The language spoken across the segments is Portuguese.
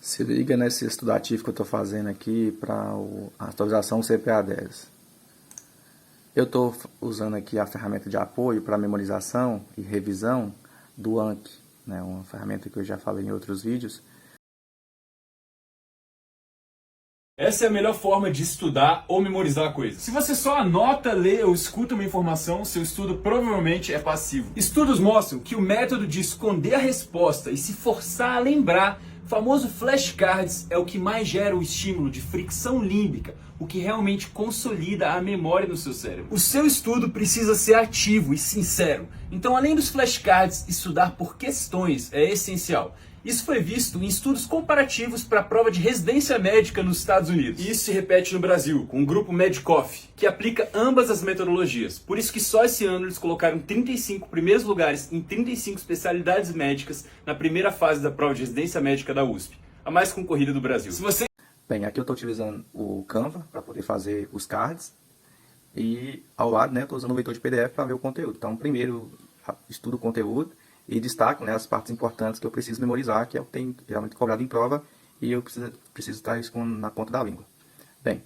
Se liga nesse estudativo que eu estou fazendo aqui para a atualização CPA 10. Eu estou usando aqui a ferramenta de apoio para memorização e revisão do Anki, né? Uma ferramenta que eu já falei em outros vídeos. Essa é a melhor forma de estudar ou memorizar coisas. Se você só anota, lê ou escuta uma informação, seu estudo provavelmente é passivo. Estudos mostram que o método de esconder a resposta e se forçar a lembrar, o famoso flashcards, é o que mais gera o estímulo de fricção límbica, o que realmente consolida a memória no seu cérebro. O seu estudo precisa ser ativo e sincero. Então, além dos flashcards, estudar por questões é essencial. Isso foi visto em estudos comparativos para a prova de residência médica nos Estados Unidos. E isso se repete no Brasil, com o grupo Medicoff, que aplica ambas as metodologias. Por isso que só esse ano eles colocaram 35 primeiros lugares em 35 especialidades médicas na primeira fase da prova de residência médica da USP, a mais concorrida do Brasil. Se você... Bem, aqui eu estou utilizando o Canva para poder fazer os cards e ao lado, né, estou usando o leitor de PDF para ver o conteúdo. Então, primeiro estudo o conteúdo e destaco, né, as partes importantes que eu preciso memorizar, que é o que tem geralmente cobrado em prova e eu preciso estar isso na ponta da língua. Bem,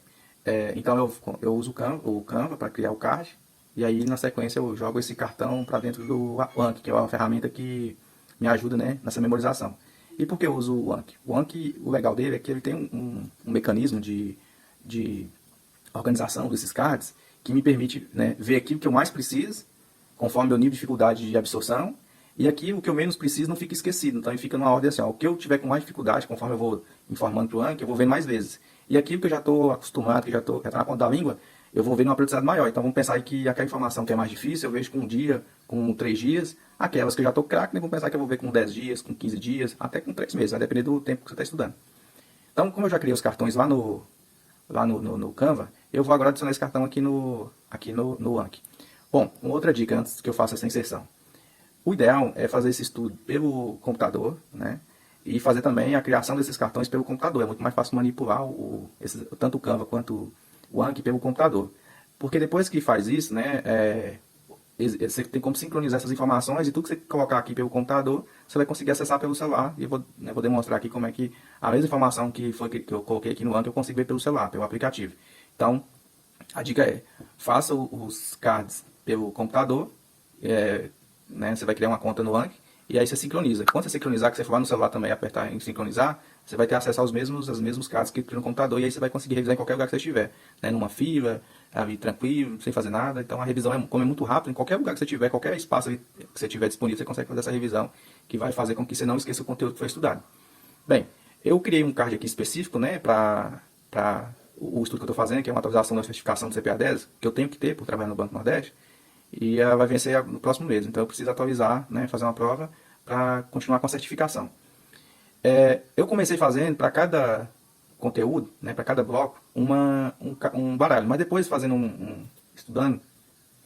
então eu uso o Canva para criar o card e aí na sequência eu jogo esse cartão para dentro do Anki, que é uma ferramenta que me ajuda, né, nessa memorização. E por que eu uso o Anki? O Anki, o legal dele é que ele tem um mecanismo de organização desses cards que me permite, né, ver aquilo que eu mais preciso, conforme meu nível de dificuldade de absorção, e aqui o que eu menos preciso não fica esquecido. Então ele fica numa ordem assim, ó, o que eu tiver com mais dificuldade, conforme eu vou informando para o Anki, eu vou vendo mais vezes. E aquilo que eu já estou acostumado, que já está na ponta da língua, eu vou ver numa periodicidade maior. Então vamos pensar aí que aquela informação que é mais difícil, eu vejo com um dia, com 3 dias. Aquelas que eu já estou craque, né, vamos pensar que eu vou ver com 10 dias, com 15 dias, até com 3 meses, vai depender do tempo que você está estudando. Então, como eu já criei os cartões lá no Canva, eu vou agora adicionar esse cartão aqui no Anki. Bom, uma outra dica antes que eu faça essa inserção. O ideal é fazer esse estudo pelo computador, né? E fazer também a criação desses cartões pelo computador. É muito mais fácil manipular tanto o Canva quanto o Anki pelo computador. Porque depois que faz isso, né, você tem como sincronizar essas informações e tudo que você colocar aqui pelo computador, você vai conseguir acessar pelo celular. E eu vou demonstrar aqui como é que a mesma informação que eu coloquei aqui no Anki, eu consigo ver pelo celular, pelo aplicativo. Então, a dica é, faça os cards pelo computador, né, você vai criar uma conta no Anki e aí você sincroniza. Quando você sincronizar, que você for lá no celular também apertar em sincronizar, você vai ter acesso aos mesmos cards que no computador e aí você vai conseguir revisar em qualquer lugar que você estiver, né, numa fila, ali tranquilo, sem fazer nada. Então a revisão como é muito rápido, em qualquer lugar que você tiver, qualquer espaço que você tiver disponível, você consegue fazer essa revisão que vai fazer com que você não esqueça o conteúdo que foi estudado. Bem, eu criei um card aqui específico, né, para o estudo que eu estou fazendo, que é uma atualização da certificação do CPA 10, que eu tenho que ter por trabalhar no Banco Nordeste. E ela vai vencer no próximo mês. Então eu preciso atualizar, né, fazer uma prova para continuar com a certificação. Eu comecei fazendo para cada conteúdo, né, para cada bloco, um baralho. Mas depois fazendo estudando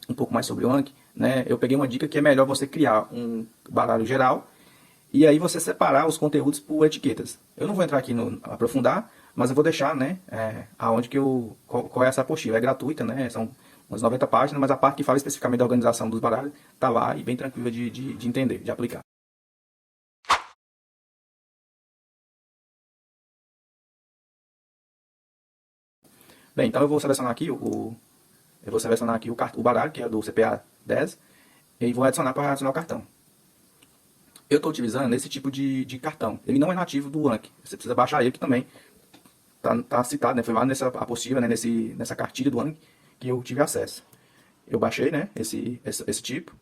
um pouco mais sobre o Anki, né, eu peguei uma dica que é melhor você criar um baralho geral e aí você separar os conteúdos por etiquetas. Eu não vou entrar aqui aprofundar, mas eu vou deixar, né, aonde qual é essa apostila. É gratuita, né, são umas 90 páginas, mas a parte que fala especificamente da organização dos baralhos está lá e bem tranquila de entender, de aplicar. Bem, então eu vou selecionar aqui o baralho, que é do CPA 10, e vou adicionar para adicionar o cartão. Eu estou utilizando esse tipo de cartão. Ele não é nativo do Anki. Você precisa baixar ele, que também tá citado, né? Foi lá nessa apostila, né? nessa cartilha do Anki que eu tive acesso. Eu baixei, né, esse tipo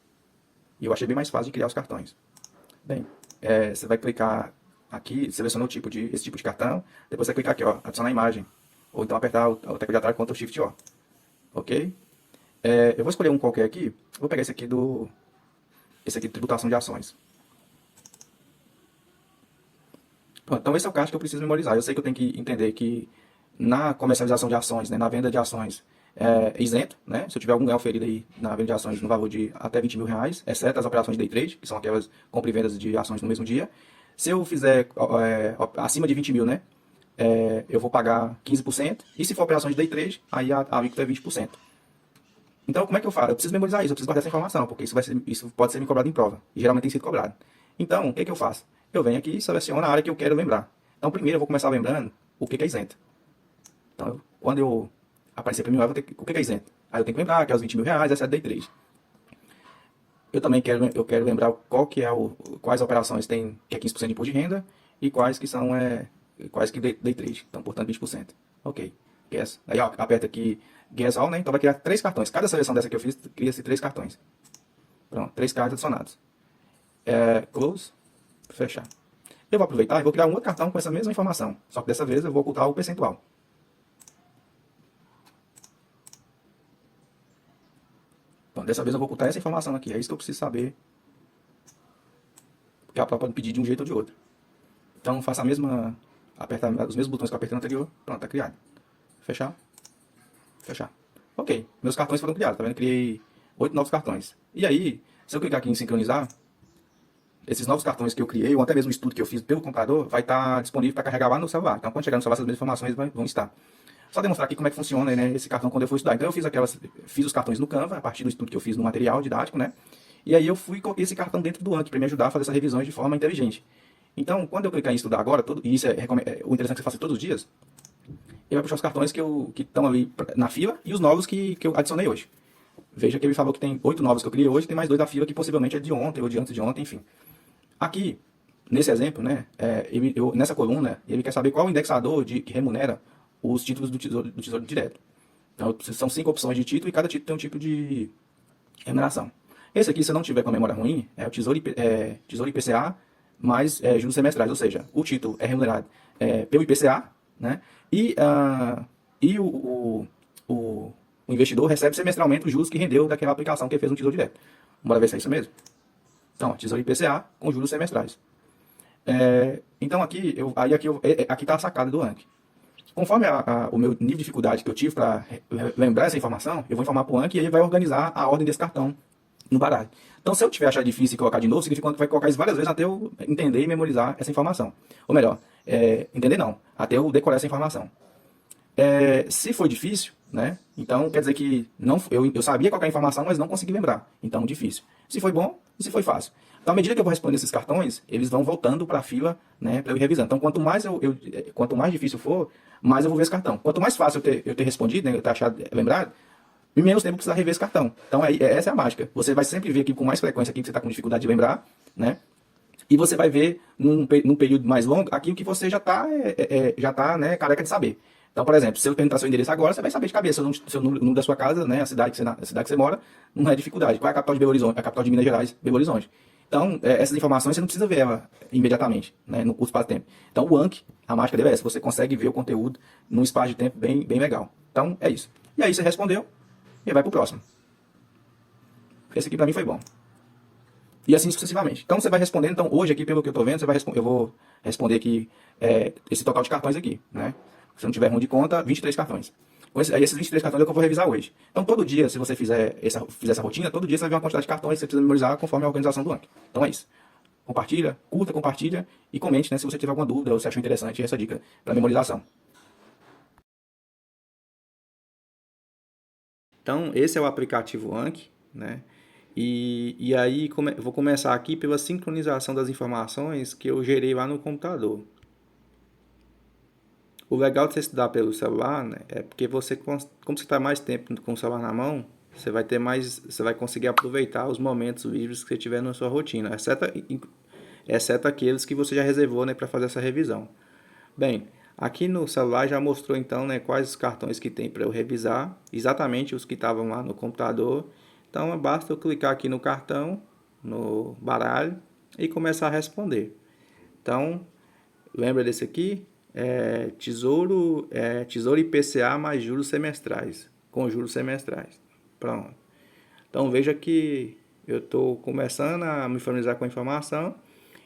e eu achei bem mais fácil de criar os cartões. Bem, você vai clicar aqui, selecionar esse tipo de cartão, depois você vai clicar aqui, ó, adicionar imagem, ou então apertar o teclado de atalho Ctrl Shift O, ok? Eu vou escolher um qualquer aqui, vou pegar esse aqui de tributação de ações. Pronto, então esse é o card que eu preciso memorizar. Eu sei que eu tenho que entender que na comercialização de ações, né, na venda de ações, isento, né? Se eu tiver algum ganho oferido aí na venda de ações no valor de até 20 mil reais, exceto as operações de day trade, que são aquelas compra e vendas de ações no mesmo dia. Se eu fizer acima de 20 mil, né? Eu vou pagar 15%, e se for operações de day trade, aí a alíquota é 20%. Então, como é que eu faço? Eu preciso memorizar isso, eu preciso guardar essa informação, porque isso pode ser me cobrado em prova, e geralmente tem sido cobrado. Então, o que eu faço? Eu venho aqui e seleciono a área que eu quero lembrar. Então, primeiro eu vou começar lembrando o que é isento. Então, quando eu aparecer para mim, eu vou ter o que é isento. Aí eu tenho que lembrar que é os 20 mil reais, essa é day trade. Eu também quero lembrar quais operações tem que é 15% de imposto de renda e quais que são quais que day trade. Então, portanto, 20%. Ok. Guess. Aí ó, aperta aqui Guess All, né? Então vai criar 3 cartões. Cada seleção dessa que eu fiz, cria-se 3 cartões. Pronto, 3 cards adicionados. Close, fechar. Eu vou aproveitar e vou criar um outro cartão com essa mesma informação. Só que dessa vez eu vou ocultar o percentual. Então, dessa vez eu vou ocultar essa informação aqui. É isso que eu preciso saber. Porque a prova pode pedir de um jeito ou de outro. Então, faça a mesma... Apertar os mesmos botões que eu apertei no anterior. Pronto, tá criado. Fechar. Fechar. Ok, meus cartões foram criados. Tá vendo? Criei 8 novos cartões. E aí, se eu clicar aqui em sincronizar, esses novos cartões que eu criei, ou até mesmo o estudo que eu fiz pelo computador, vai estar disponível para carregar lá no celular. Então, quando chegar no celular, essas mesmas informações vão estar. Só demonstrar aqui como é que funciona, né, esse cartão quando eu for estudar. Então, eu fiz os cartões no Canva, a partir do estudo que eu fiz no material didático, né? E aí eu fui e coloquei esse cartão dentro do Anki para me ajudar a fazer essas revisões de forma inteligente. Então, quando eu clicar em estudar agora, e isso o interessante é que você faça todos os dias, ele vai puxar os cartões que estão ali na fila e os novos que eu adicionei hoje. Veja que ele falou que tem 8 novos que eu criei hoje, tem mais 2 da fila que possivelmente é de ontem ou de antes de ontem, enfim. Aqui, nesse exemplo, né, nessa coluna, ele quer saber qual o indexador que remunera os títulos do Tesouro Direto. Então, são 5 opções de título e cada título tem um tipo de remuneração. Esse aqui, se eu não tiver com a memória ruim, é o Tesouro IPCA mais juros semestrais, ou seja, o título é remunerado pelo IPCA, né, e o investidor recebe semestralmente os juros que rendeu daquela aplicação que ele fez no Tesouro Direto. Bora ver se é isso mesmo? Então, Tesouro IPCA com juros semestrais. Então, aqui está a sacada do Anki. Conforme o meu nível de dificuldade que eu tive para lembrar essa informação, eu vou informar para o Anki e ele vai organizar a ordem desse cartão no baralho. Então, se eu tiver achado difícil e colocar de novo, significa que vai colocar isso várias vezes até eu entender e memorizar essa informação. Ou melhor, entender não, até eu decorar essa informação. Se foi difícil, né? Então quer dizer que eu sabia qual é a informação, mas não consegui lembrar. Então, difícil. Se foi bom e se foi fácil. Então, à medida que eu vou responder esses cartões, eles vão voltando para a fila, né, para eu ir revisando. Então, quanto mais difícil for, mais eu vou ver esse cartão. Quanto mais fácil eu ter respondido, né, eu ter achado lembrado, e menos tempo precisar rever esse cartão. Então, essa é a mágica. Você vai sempre ver aqui com mais frequência aqui que você está com dificuldade de lembrar, né? E você vai ver num período mais longo aquilo que você já está né, careca de saber. Então, por exemplo, se eu perguntar seu endereço agora, você vai saber de cabeça o número da sua casa, né, a cidade que você mora, não é dificuldade. Qual é a capital de Belo Horizonte? A capital de Minas Gerais, Belo Horizonte. Então, essas informações você não precisa ver ela imediatamente, né, no curto espaço de tempo. Então, o Anki, a mágica dele é essa, você consegue ver o conteúdo num espaço de tempo bem legal. Então, é isso. E aí você respondeu e vai pro próximo. Esse aqui para mim foi bom. E assim sucessivamente. Então, você vai respondendo. Então, hoje aqui, pelo que eu estou vendo, eu vou responder aqui esse total de cartões aqui, né? Se não tiver ruim de conta, 23 cartões. Esses 23 cartões é o que eu vou revisar hoje. Então, todo dia, se você fizer essa rotina, todo dia você vai ver uma quantidade de cartões que você precisa memorizar conforme a organização do Anki. Então, é isso. Compartilha, curta, compartilha e comente, né, se você tiver alguma dúvida ou se achou interessante essa dica para memorização. Então, esse é o aplicativo Anki, né? E aí, vou começar aqui pela sincronização das informações que eu gerei lá no computador. O legal de você estudar pelo celular, né, é porque como você está mais tempo com o celular na mão, você vai conseguir aproveitar os momentos livres que você tiver na sua rotina, exceto aqueles que você já reservou, né, para fazer essa revisão. Bem, aqui no celular já mostrou então, né, quais os cartões que tem para eu revisar, exatamente os que estavam lá no computador. Então basta eu clicar aqui no cartão, no baralho e começar a responder. Então, lembra desse aqui? Tesouro IPCA mais juros semestrais, com juros semestrais. Pronto. Então veja que eu estou começando a me familiarizar com a informação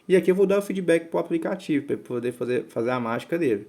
e aqui eu vou dar o feedback para o aplicativo para poder fazer a mágica dele.